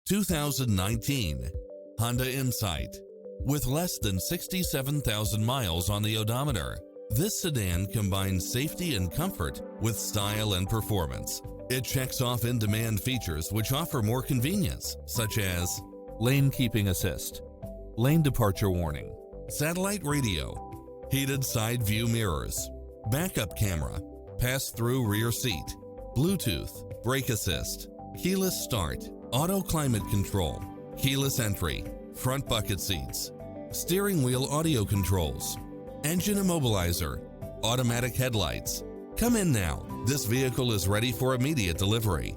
2019 Honda Insight. With less than 67,000 miles on the odometer, this sedan combines safety and comfort with style and performance. It checks off in-demand features which offer more convenience, such as lane keeping assist, lane departure warning, satellite radio, heated side view mirrors, backup camera, pass-through rear seat, Bluetooth, brake assist, keyless start, auto climate control, keyless entry, front bucket seats, steering wheel audio controls, engine immobilizer, automatic headlights. Come in now. This vehicle is ready for immediate delivery.